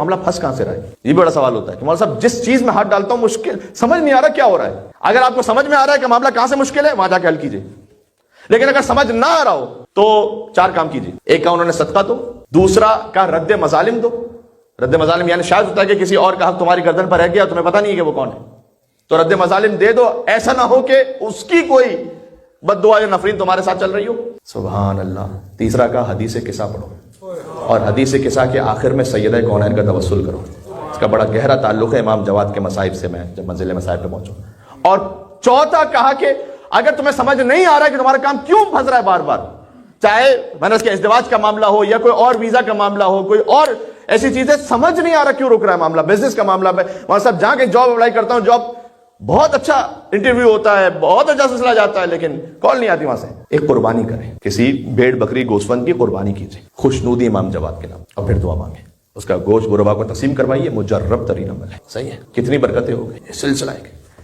معاملہ پھنس کہاں سے رہا ہے؟ یہ بڑا سوال ہوتا ہے کہ مولانا صاحب جس چیز میں ہاتھ ڈالتا ہوں مشکل سمجھ نہیں آ رہا کیا ہو رہا ہے. اگر آپ کو سمجھ میں آ رہا ہے کہ معاملہ کہاں سے مشکل ہے وہاں جا کے حل کیجیے, لیکن اگر سمجھ نہ آ رہا ہو تو 4 کام کیجیے. ایک کہا انہوں نے صدقہ دو, دوسرا کہا رد مظالم دو. رد مظالم یعنی شاید ہوتا ہے کہ کسی اور کا حق تمہاری گردن پر رہ گیا تمہیں پتہ نہیں ہے کہ وہ کون ہے, تو رد مظالم دے دو. ایسا نہ ہو کہ اس کی کوئی بد دعا یا نفرین تمہارے ساتھ چل رہی ہو. سبحان اللہ. تیسرا کہا حدیث قصہ پڑھو, اور حدیث قصہ کے آخر میں سیدہ کونین کا توسل کرو. اس کا بڑا گہرا تعلق ہے امام جواد کے مصائب سے, میں جب منزل مصائب پہ پہنچوں. اور چوتھا کہا کہ اگر تمہیں سمجھ نہیں آ رہا ہے کہ تمہارا کام کیوں پھنس رہا ہے بار بار, چاہے میں نے اس کے ازدواج کا معاملہ ہو یا کوئی اور ویزا کا معاملہ ہو, کوئی اور ایسی چیزیں سمجھ نہیں آ رہا کیوں رک رہا ہے معاملہ, بزنس کا معاملہ ہے, وہاں صاحب جہاں کہ جاب اپلائی کرتا ہوں, جاب بہت اچھا انٹرویو ہوتا ہے, بہت اچھا سلسلہ جاتا ہے, لیکن کال نہیں آتی وہاں سے. ایک قربانی کریں, کسی بھیڑ بکری گوسفند کی قربانی کیجیے خوشنودی امام جواد کے نام, اور پھر دعا مانگیں. اس کا گوشت غربا کو تقسیم کروائیے, مجرب ترین عمل ہے. صحیح ہے, کتنی برکتیں ہو گئی سلسلہ.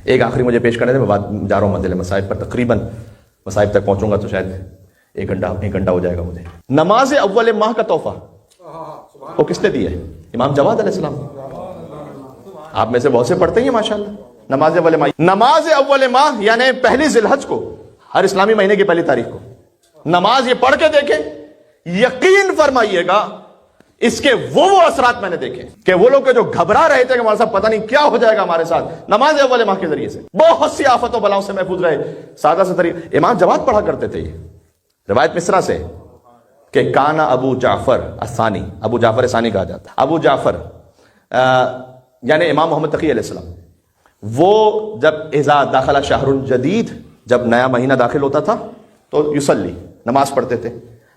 ایک آخری مجھے پیش کرنے دیں, میں بات جا رہا ہوں منزل مصائب پر, تقریباً مصائب تک پہنچوں گا تو شاید 1 گھنٹہ ہو جائے گا مجھے. نماز اول ماہ کا تحفہ وہ کس نے دیا ہے؟ امام جواد علیہ السلام. آپ میں سے بہت سے پڑھتے ہیں ماشاءاللہ. نماز اول ماہ, نماز اول ماہ یعنی پہلی ذی الحج کو, ہر اسلامی مہینے کی پہلی تاریخ کو نماز یہ پڑھ کے دیکھیں, یقین فرمائیے گا اس کے وہ اثرات میں نے دیکھے کہ وہ لوگ جو گھبرا رہے تھے کہ ہمارے ساتھ پتہ نہیں کیا ہو جائے گا ہمارے ساتھ, نماز اول ماہ کے ذریعے سے بہت سی آفتوں بلاؤں سے محفوظ رہے. سادہ سے طریقہ امام جواد پڑھا کرتے تھے. یہ روایت مصرا سے کہ کانا ابو جعفر الثانی, ابو جعفر ثانی کہا جاتا ہے. ابو جعفر یعنی امام محمد تقی علیہ السلام, وہ جب اذا داخل شہر الجدید, جب نیا مہینہ داخل ہوتا تھا تو یصلی, نماز پڑھتے تھے.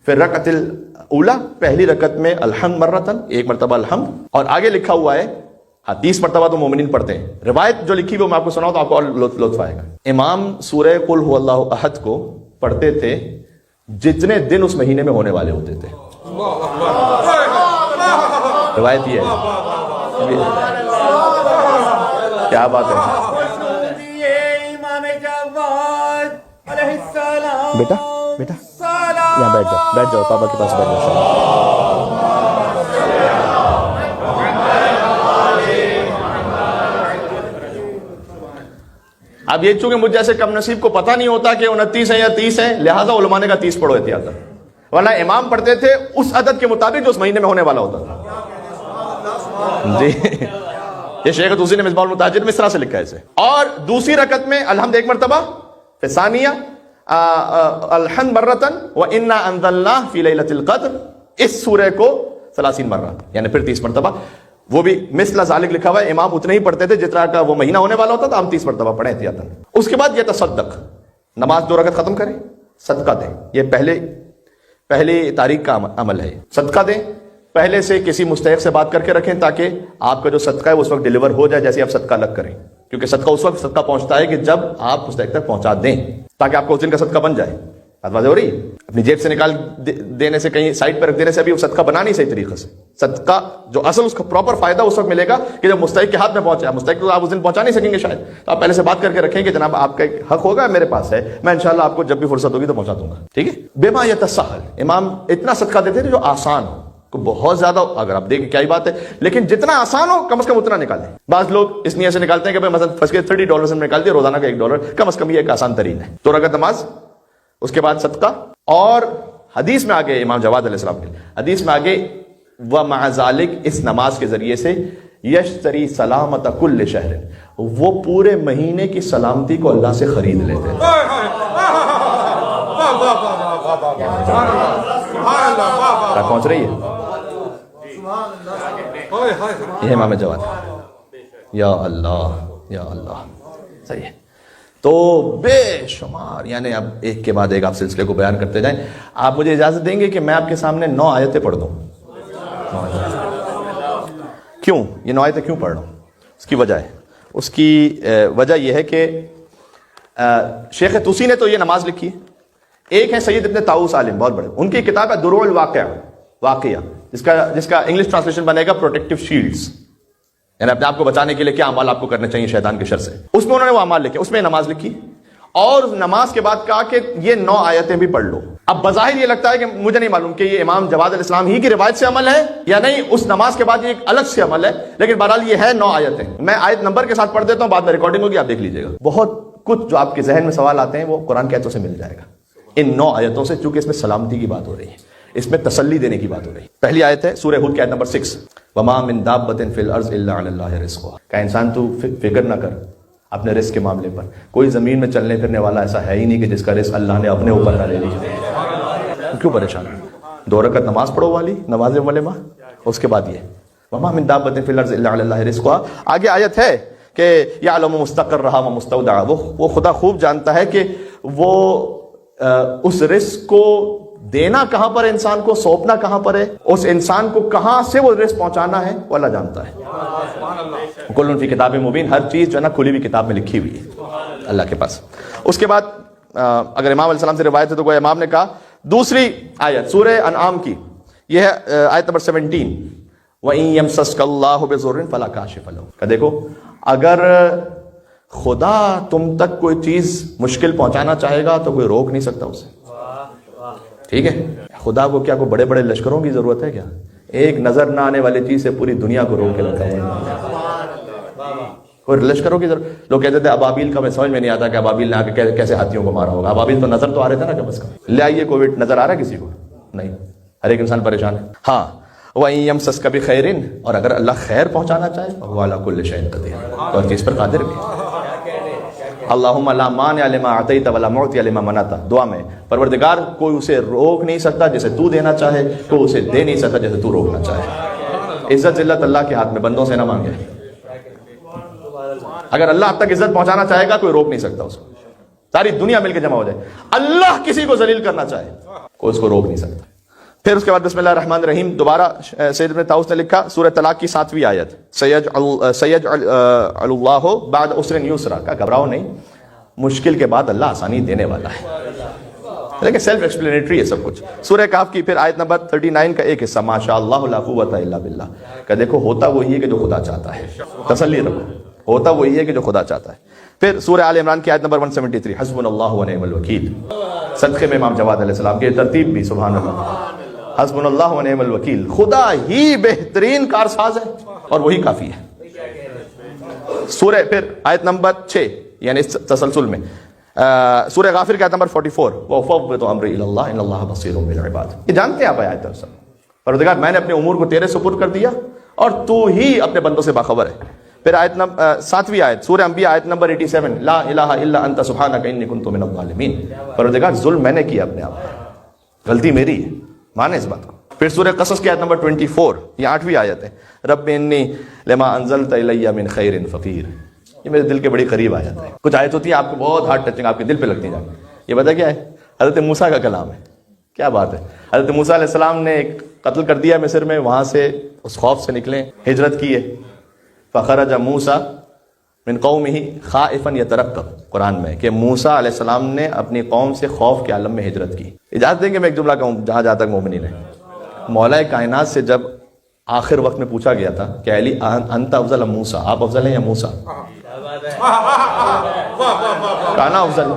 پھر رکعت الاولا, پہلی رکعت میں الحمد مرتن, 1 مرتبہ الحمد, اور آگے لکھا ہوا ہے 30 مرتبہ تو مومنین پڑھتے ہیں. روایت جو لکھی وہ میں آپ کو سناؤں تو آپ کو اور لطف آئے گا. امام سورہ قل هو اللہ احد کو پڑھتے تھے جتنے دن اس مہینے میں ہونے والے ہوتے تھے. روایت یہ ہے. کیا بات ہے بیٹا, بیٹا یہاں بیٹھ جاؤ پاپا کے پاس بیٹھ جاؤ. اب یہ چونکہ مجھ جیسے کم نصیب کو پتہ نہیں ہوتا کہ 29 ہے یا 30 ہے, لہٰذا علماء نے کہا 30 پڑھو احتیاط, ورنہ امام پڑھتے تھے اس عدد کے مطابق جو اس مہینے میں ہونے والا ہوتا تھا. جی یہ شیخ توسی نے مصباح المتاجر میں اس طرح سے لکھا ہے اسے. اور دوسری رکعت میں الحمد 1 مرتبہ, پھر ثانیہ الحمد مرتن وَإِنَّا أَنزَلْنَاهُ فِي لَيْلَةِ الْقَدْرِ, اس سورہ کو 30 مرہ یعنی پھر 30 مرتبہ. وہ بھی مثل ذالک لکھا ہوا ہے, امام اتنے ہی پڑھتے تھے جتنا کا وہ مہینہ ہونے والا ہوتا تھا, ہم 30 مرتبہ پڑھیں احتیاطاً. اس کے بعد یہ تصدق, نماز 2 رکعت ختم کریں, صدقہ دیں. یہ پہلی تاریخ کا عمل ہے. صدقہ دیں, پہلے سے کسی مستحق سے بات کر کے رکھیں تاکہ آپ کا جو صدقہ ہے اس وقت ڈیلیور ہو جائے جیسے آپ صدقہ الگ کریں, کیونکہ صدقہ اس وقت صدقہ پہنچتا ہے کہ جب آپ مستحق تک پہنچا دیں تاکہ آپ کو اس دن کا صدقہ بن جائے. بات واضح ہو رہی ہے؟ اپنی جیب سے نکال دینے سے, کہیں سائڈ پہ رکھ دینے سے ابھی وہ صدقہ بنا نہیں صحیح طریقے سے. صدقہ جو اصل اس کا پراپر فائدہ اس وقت ملے گا کہ جب مستحق کے ہاتھ میں پہنچے. مستحق کو آپ اس دن پہنچا نہیں سکیں گے شاید, تو آپ پہلے سے بات کر کے رکھیں کہ جناب آپ کا ایک حق ہوگا میرے پاس ہے, میں انشاءاللہ آپ کو جب بھی فرصت ہوگی تو پہنچا دوں گا. ٹھیک ہے. بما یتسہل, امام اتنا صدقہ دیتے تھے جو آسان ہو, بہت زیادہ اگر آپ دیکھیں کیا ہی بات ہے, لیکن جتنا آسان ہو کم از کم اتنا نکالیں. بعض لوگ اس نیت سے نکالتے ہیں کہ مثلا فرض کے $30 سے نکال دیا, روزانہ کا $1 کم از کم, یہ ایک آسان ترین ہے. 2 رکعت نماز, اس کے بعد صدقہ. اور حدیث میں آگے امام جواد علیہ السلام کے حدیث میں آگے وَمَعَ ذَلِكَ, اس نماز کے ذریعے سے یشتری سلامت کل شہر, وہ پورے مہینے کی سلامتی کو اللہ سے خرید لیتے ہیں. پہنچ رہی ہے یہ امام جواد. یا اللہ یا اللہ. صحیح ہے. تو بے شمار, یعنی اب ایک کے بعد ایک آپ سلسلے کو بیان کرتے جائیں. آپ مجھے اجازت دیں گے کہ میں آپ کے سامنے 9 آیتیں پڑھ دوں. کیوں یہ 9 آیتیں کیوں پڑھ رہا ہوں؟ اس کی وجہ ہے. اس کی وجہ یہ ہے کہ شیخ توسی نے تو یہ نماز لکھی ہے. ایک ہے سید ابن طاؤس عالم, بہت بڑے, ان کی کتاب ہے دروع الواقعہ, جس کا انگلش ٹرانسلیشن بنے گا پروٹیکٹیو شیلڈز, یعنی اپنے آپ کو بچانے کے لیے کیا اعمال آپ کو کرنے چاہیے شیطان کے شر سے. اس میں انہوں نے وہ اعمال لکھے, اس میں نماز لکھی. اور نماز کے بعد کہا کہ یہ 9 آیتیں بھی پڑھ لو. اب بظاہر یہ لگتا ہے کہ مجھے نہیں معلوم کہ یہ امام جواد علیہ السلام ہی کی روایت سے عمل ہے یا نہیں، اس نماز کے بعد یہ ایک الگ سے عمل ہے، لیکن بہرحال یہ ہے 9 آیتیں. میں آیت نمبر کے ساتھ پڑھ دیتا ہوں، بعد میں ریکارڈنگ ہوگی، آپ دیکھ لیجئے گا. بہت کچھ جو آپ کے ذہن میں سوال آتے ہیں وہ قرآن کی آیتوں سے مل جائے گا، ان 9 آیتوں سے، چونکہ اس میں سلامتی کی بات ہو رہی ہے، اس میں تسلی دینے کی بات ہو رہی ہے. پہلی آیت ہے سورہ ہود کی آیت نمبر 6، وما من دابۃ فی الارض الا علی اللہ رزقها. کہ انسان تو فکر نہ کر اپنے رزق کے معاملے پر، کوئی زمین میں چلنے پھرنے والا ایسا ہے ہی نہیں کہ جس کا رزق اللہ نے اپنے اوپر نہ لے لیا. کیوں پریشان ہے؟ 2 رکعت نماز پڑھو والی نماز ملما، اس کے بعد یہ وما من دابۃ فی الارض الا علی اللہ رزقها. آگے آیت ہے کہ یعلم مستقرھا ومستودعھا، وہ خدا خوب جانتا ہے کہ وہ اس رزق کو دینا کہاں پر، انسان کو سونپنا کہاں پر ہے، اس انسان کو کہاں سے وہ رزق پہنچانا ہے وہ اللہ جانتا ہے. کل فی کتاب مبین، ہر چیز جو ہے نا کھلی ہوئی کتاب میں لکھی ہوئی ہے اللہ کے پاس. اس کے بعد اگر امام علیہ السلام سے روایت ہے تو کوئی امام نے کہا دوسری آیت سورہ انعام کی، یہ ہے آیت نمبر 17، وَإِن يَمْسَسْكَ اللَّهُ بِضُرٍّ فَلَا كَاشِفَ لَهُ. کہ دیکھو اگر خدا تم تک کوئی چیز مشکل پہنچانا چاہے گا تو کوئی روک نہیں سکتا اسے. ٹھیک ہے، خدا کو کیا کوئی بڑے بڑے لشکروں کی ضرورت ہے کیا؟ ایک نظر نہ آنے والی چیز سے پوری دنیا کو روک کے رکھا ہے. کوئی لشکروں کی ضرورت. لوگ کہتے تھے ابابیل کا، میں سمجھ میں نہیں آتا کہ ابابیل نے آ کے کیسے ہاتھیوں کو مارا ہوگا. ابابیل تو نظر تو آ رہے تھے نا کم از کم. لے آئیے کووڈ نظر آ رہا ہے کسی کو؟ نہیں، ہر ایک انسان پریشان ہے. ہاں وَإِن يَمْسَسْكَ بِخَيْرٍ، اور اگر اللہ خیر پہنچانا چاہے وَهُوَ عَلَىٰ كُلِّ شَيْءٍ قَدِيرٌ، تو ہر چیز پر قادر بھی. اللہم لا مانع لما اعطیت ولا معطی لما منعت. دعا میں پروردگار کوئی اسے روک نہیں سکتا جسے تو دینا چاہے، کوئی اسے دے نہیں سکتا جسے تو روکنا چاہے. عزت ذلت اللہ کے ہاتھ میں، بندوں سے نہ مانگے. اگر اللہ اب تک عزت پہنچانا چاہے گا کوئی روک نہیں سکتا اس کو. ساری دنیا مل کے جمع ہو جائے، اللہ کسی کو ذلیل کرنا چاہے کوئی اس کو روک نہیں سکتا. پھر اس کے بعد بسم اللہ الرحمن الرحیم دوبارہ سید ابن طاؤس نے لکھا سورہ طلاق کی 7ویں آیت، سیجعل اللہ بعد عسر یسرا. کا گھبراؤ نہیں، مشکل کے بعد اللہ آسانی دینے والا ہے. لیکن سیلف ایکسپلینیٹری ہے سب کچھ. سورہ کہف کی پھر آیت نمبر 39 کا ایک حصہ، ماشاء اللہ لا قوت الا باللہ. کہ دیکھو ہوتا وہی ہے کہ جو خدا چاہتا ہے، تسلی رکھو، ہوتا وہی ہے کہ جو خدا چاہتا ہے. پھر سورہ آل عمران کی آیت نمبر 173، حسبنا اللہ ونعم الوکیل. صدقے میں امام جواد علیہ السلام کی ترتیب بھی سبحان اللہ، حسبنا اللہ ونعم الوکیل. خدا ہی بہترین کارساز ہے اور وہی کافی ہے. سورہ پھر آیت نمبر 6 یعنی اس تسلسل میں سورہ غافر کی آیت نمبر 44، وَأُفَوِّضُ أَمْرِي إِلَى اللَّهِ إِنَّ اللَّهَ بَصِيرٌ بِالْعِبَادِ. یہ جانتے ہیں آپ آیت ہے، پروردگار میں نے اپنے امور کو تیرے سپرد کر دیا اور تو ہی اپنے بندوں سے باخبر ہے. پھر آیت نمبر 7ویں آیت سورہ انبیاء آیت نمبر 87، لا الہ الا انت سبحانک انی کنت من الظالمین. پروردگار ظلم میں نے کیا اپنے آپ پر، غلطی میری ہے، مانے اس بات کو. پھر سورہ قصص کی آیت نمبر 24، یہ 8ویں آیت ہے، رب انی لما انزلت الی من خیر فقیر. یہ میرے دل کے بڑی قریب آیت ہے. کچھ آیت ہوتی ہیں آپ کو بہت ہارڈ ٹچنگ، آپ کے دل پہ لگتی ہیں. یہ پتہ کیا ہے؟ حضرت موسیٰ کا کلام ہے. کیا بات ہے، حضرت موسیٰ علیہ السلام نے ایک قتل کر دیا مصر میں، وہاں سے اس خوف سے نکلے، ہجرت کی ہے. فخرج موسیٰ من قومہ خائفا یترقب، قرآن میں کہ موسیٰ علیہ السلام نے اپنی قوم سے خوف کے عالم میں ہجرت کی. اجازت دیں کہ میں ایک جملہ کہوں جہاں تک مومنین ہے. مولا کائنات سے جب آخر وقت میں پوچھا گیا تھا کہ علی انت افضل ام موسیٰ، آپ افضل ہیں یا موسیٰ؟ کہنا افضل،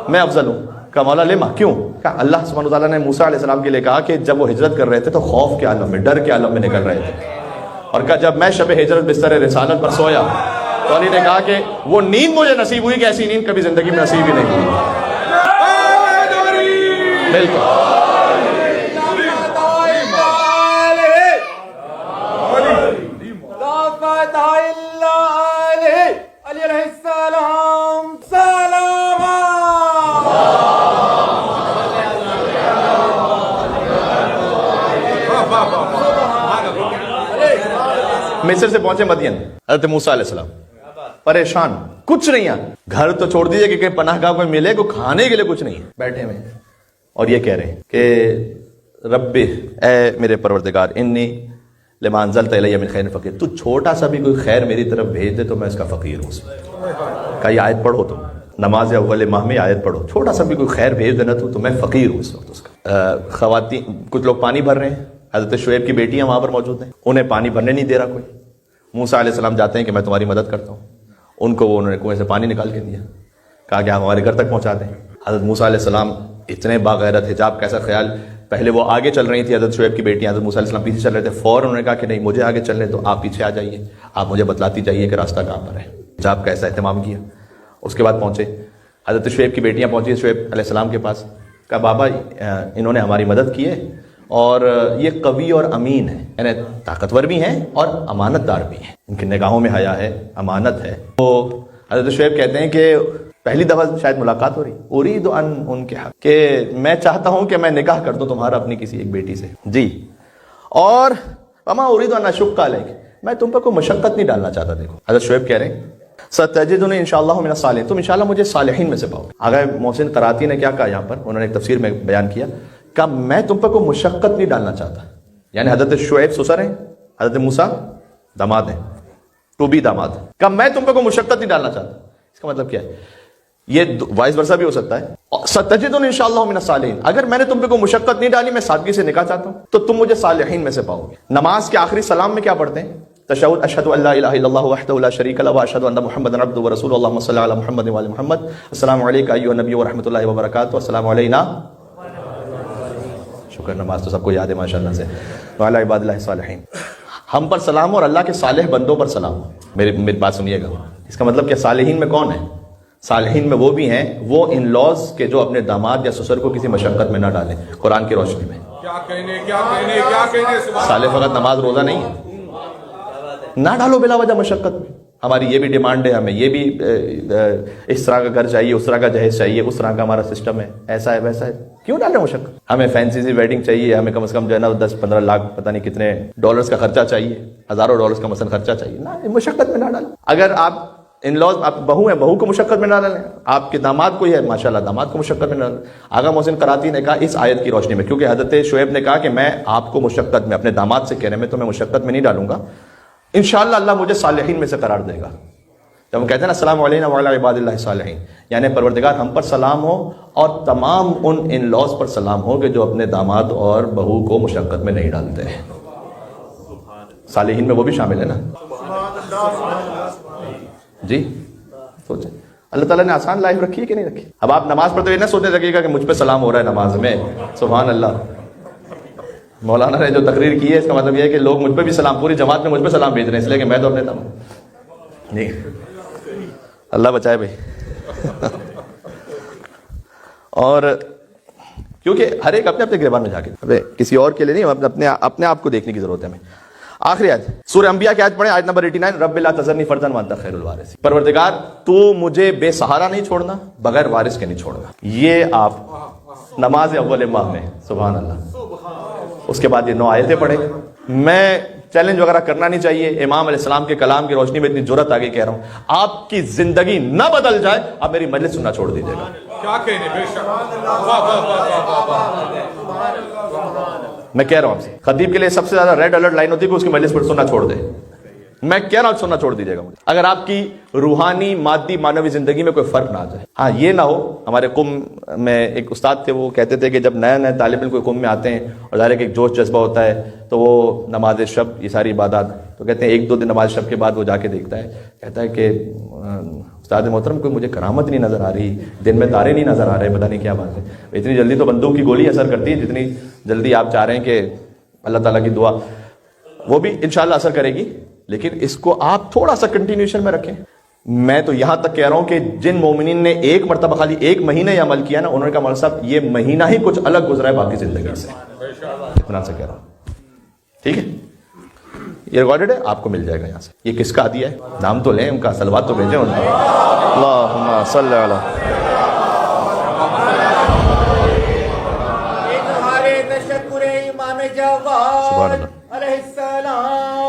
میں افضل ہوں. کہا مولا لما، کیوں؟ کہا اللہ سبحانہ وتعالیٰ نے موسیٰ علیہ السلام کے لیے کہا کہ جب وہ ہجرت کر رہے تھے تو خوف کے عالم میں، ڈر کے عالم میں نکل رہے تھے. اور کہا جب میں شب ہجرت بستر رسالت پر سویا تو علی نے کہا کہ وہ نیند مجھے نصیب ہوئی کہ ایسی نیند کبھی زندگی میں نصیب ہی نہیں ہوئی. بالکل مصر سے پہنچے مدین، حضرت موسیٰ علیہ السلام پریشان، کچھ نہیں ہے، گھر تو چھوڑ دیجئے کہ پناہ گاہ کوئی ملے، کو کھانے کے لیے کچھ نہیں ہے، بیٹھے ہوئے اور یہ کہہ رہے ہیں کہ رب اے میرے پروردگار انی لما انزلت الی من خیر فقیر، تو چھوٹا سا بھی کوئی خیر میری طرف بھیج دے تو میں اس کا فقیر ہوں. کہا یہ آیت پڑھو، تم نماز اول ماہ میں آیت پڑھو، چھوٹا سا بھی کوئی خیر بھیج دینا تو میں فقیر ہوں اس وقت. اس کا خواتین کچھ لوگ پانی بھر رہے ہیں، حضرت شعیب کی بیٹیاں وہاں پر موجود ہیں، انہیں پانی بھرنے نہیں دے رہا کوئی. موسیٰ علیہ السلام جاتے ہیں کہ میں تمہاری مدد کرتا ہوں، ان کو انہوں نے کنویں سے پانی نکال کے دیا. کہا کہ آپ ہمارے گھر تک پہنچا دیں. حضرت موسیٰ علیہ السلام اتنے باغیرت، حجاب کیسا خیال. پہلے وہ آگے چل رہی تھی، حضرت شعیب کی بیٹیاں، حضرت موسیٰ علیہ السلام پیچھے چل رہے تھے. فوراً انہوں نے کہا کہ نہیں، مجھے آگے چلنے تو آپ پیچھے آ جائیے، آپ مجھے بتلاتی جائیے کہ راستہ کہاں پر ہے. حجاب کا ایسا اہتمام کیا. اس کے بعد پہنچے حضرت شعیب کی بیٹیاں پہنچی شعیب علیہ السلام کے پاس. کہا بابا انہوں نے ہماری مدد کی ہے اور یہ قوی اور امین ہے، یعنی طاقتور بھی ہیں اور امانت دار بھی ہیں، ان کی نگاہوں میں حیا ہے، امانت ہے. تو حضرت شعیب کہتے ہیں کہ پہلی دفعہ شاید ملاقات ہو رہی، اريد ان کے حق، کہ میں چاہتا ہوں کہ میں نکاح کر دوں تمہارا اپنی کسی ایک بیٹی سے. جی. اور وما اريد ان اشق عليك، میں تم پر کوئی مشقت نہیں ڈالنا چاہتا. دیکھو حضرت شعیب کہہ رہے ہیں ستجدنی انشاءاللہ من الصالحین، تم انشاءاللہ مجھے صالحین میں سے پاؤ. آگے محسن قراتی نے کیا کہا یہاں پر، انہوں نے ایک تفسیر میں بیان کیا کہ میں تم پر کوئی مشقت نہیں ڈالنا چاہتا. یعنی حضرت شعیب سسر ہیں، حضرت موسیٰ داماد ہیں، تو بھی داماد. کہ میں تم پر کوئی مشقت نہیں ڈالنا چاہتا. اس کا مطلب کیا ہے؟ یہ وائس ورثہ بھی ہو سکتا ہے. ستجدنی انشاءاللہ من الصالحین، اگر میں نے تم پہ کوئی مشقت نہیں ڈالی، میں سادگی سے نکاح چاہتا ہوں تو تم مجھے صالحین میں سے پاؤ گے. نماز کے آخری سلام میں کیا پڑھتے ہیں؟ تشہد، اشہد ان لا الہ الا اللہ وحدہ لا شریک لہ واشہد ان محمدا عبدہ ورسولہ اللہم صلی علی محمد وعلی محمد. السلام علیکم ایھا النبی ورحمۃ اللہ وبرکاتہ. السلام علینا. شکر، نماز تو سب کو یاد ہے ماشاءاللہ سے. وعلی عباد اللہ الصالحین، ہم پر سلام اور اللہ کے صالح بندوں پر سلام. میری بات سنیے گا. اس کا مطلب کہ صالحین میں کون ہیں؟ صالحین میں وہ بھی ہیں وہ ان لاز کے جو اپنے داماد یا سسر کو کسی مشقت میں نہ ڈالیں. قرآن کی روشنی میں صالح فقط نماز روزہ نہیں ہے. نہ ڈالو بلا وجہ مشقت میں. ہماری یہ بھی ڈیمانڈ ہے، ہمیں یہ بھی اس طرح کا گھر چاہیے، اس طرح کا جہیز چاہیے، اس طرح کا ہمارا سسٹم ہے، ایسا ہے ویسا ہے. کیوں ڈال رہے مشقت؟ ہمیں فینسی سی ویڈنگ چاہیے، ہمیں کم از کم جو ہے نا 10-15 لاکھ پتہ نہیں کتنے ڈالرز کا خرچہ چاہیے، ہزاروں ڈالرز کا مثلا خرچہ چاہیے. نہ، مشقت میں نہ ڈالیں. اگر آپ ان لاز، آپ بہو ہیں، بہو کو مشقت میں نہ ڈالیں. آپ کے داماد کوئی ہے ماشاءاللہ، داماد کو مشقت میں نہ ڈالیں. آغا محسن قراتی نے کہا اس آیت کی روشنی میں، کیونکہ حضرت شعیب نے کہا کہ میں آپ کو مشقت میں، اپنے داماد سے کہنے میں تو میں مشقت میں نہیں ڈالوں گا، انشاءاللہ اللہ مجھے صالحین میں سے قرار دے گا. جب ہم کہتے ہیں نا السلام علیکم وعلی عباد اللہ الصالحین، یعنی پروردگار ہم پر سلام ہو اور تمام ان لاز پر سلام ہو کہ جو اپنے داماد اور بہو کو مشقت میں نہیں ڈالتے ہیں. صالحین میں وہ بھی شامل ہے نا. جی سوچیں اللہ تعالیٰ نے آسان لائف رکھی ہے کہ نہیں رکھی. اب آپ نماز پڑھتے ہوئے نہ سوچنے لگے گا کہ مجھ پہ سلام ہو رہا ہے نماز میں. سبحان اللہ. مولانا نے جو تقریر کی ہے اس کا مطلب یہ ہے کہ لوگ مجھ پہ بھی سلام، پوری جماعت میں مجھ پہ سلام بھیج رہے ہیں، اس لیے کہ میں تو اپنے جی اللہ بچائے بھائی. اور کیونکہ ہر ایک اپنے اپنے گریبان میں جا کے، کسی اور کے لیے نہیں، اپنے آپ کو دیکھنے کی ضرورت ہے ہمیں. آخری آیت سورہ انبیاء کی آیت پڑھیں، آیت نمبر 89. رب لا تذرنی فردا وانت خیر الوارثین، پروردگار تو مجھے بے سہارا نہیں چھوڑنا، بغیر وارث کے نہیں چھوڑنا. یہ آپ نماز اول ماہ میں، سبحان اللہ. اس کے بعد یہ 9 آیتیں پڑھیں. میں چیلنج وغیرہ کرنا نہیں چاہیے، امام علیہ السلام کے کلام کی روشنی میں اتنی جرت آگے کہہ رہا ہوں، آپ کی زندگی نہ بدل جائے آپ میری مجلس سننا چھوڑ دیجیے گا. میں کہہ رہا ہوں آپ سے، خطیب کے لیے سب سے زیادہ ریڈ الرٹ لائن ہوتی ہے کہ اس کی مجلس پر سننا چھوڑ دے. میں کہہ رہا ہوں سننا چھوڑ دیجیے گا مجھے، اگر آپ کی روحانی مادی معنوی زندگی میں کوئی فرق نہ آ جائے. ہاں یہ نہ ہو، ہمارے قم میں ایک استاد تھے، وہ کہتے تھے کہ جب نئے نئے طالب علم کوئی قم میں آتے ہیں اور ظاہر ہے کہ ایک جوش جذبہ ہوتا ہے تو وہ نماز شب یہ ساری عبادات، تو کہتے ہیں 1-2 دن نماز شب کے بعد وہ جا کے دیکھتا ہے، کہتا ہے کہ استاد محترم کوئی مجھے کرامت نہیں نظر آ رہی، دن میں تارے نہیں نظر آ رہے، پتہ نہیں کیا بات ہے. اتنی جلدی تو بندوق کی گولی اثر کرتی ہے جتنی جلدی آپ چاہ رہے ہیں کہ اللہ تعالیٰ کی دعا وہ بھی انشاءاللہ اثر کرے گی، لیکن اس کو آپ تھوڑا سا کنٹینیوشن میں رکھیں. میں تو یہاں تک کہہ رہا ہوں کہ جن مومنین نے ایک مرتبہ خالی 1 مہینہ یہ عمل کیا نا، انہوں نے کہا مولوی صاحب یہ مہینہ ہی کچھ الگ گزرا ہے باقی زندگی سے. اتنا سے کہہ رہا ہوں، ٹھیک ہے. یہ ریکارڈڈ ہے، آپ کو مل جائے گا یہاں سے. یہ کس کا عطیہ ہے؟ نام تو لیں ان کا، صلوات تو بھیجیں ان کو. اللہم صلی علی سبحان اللہ.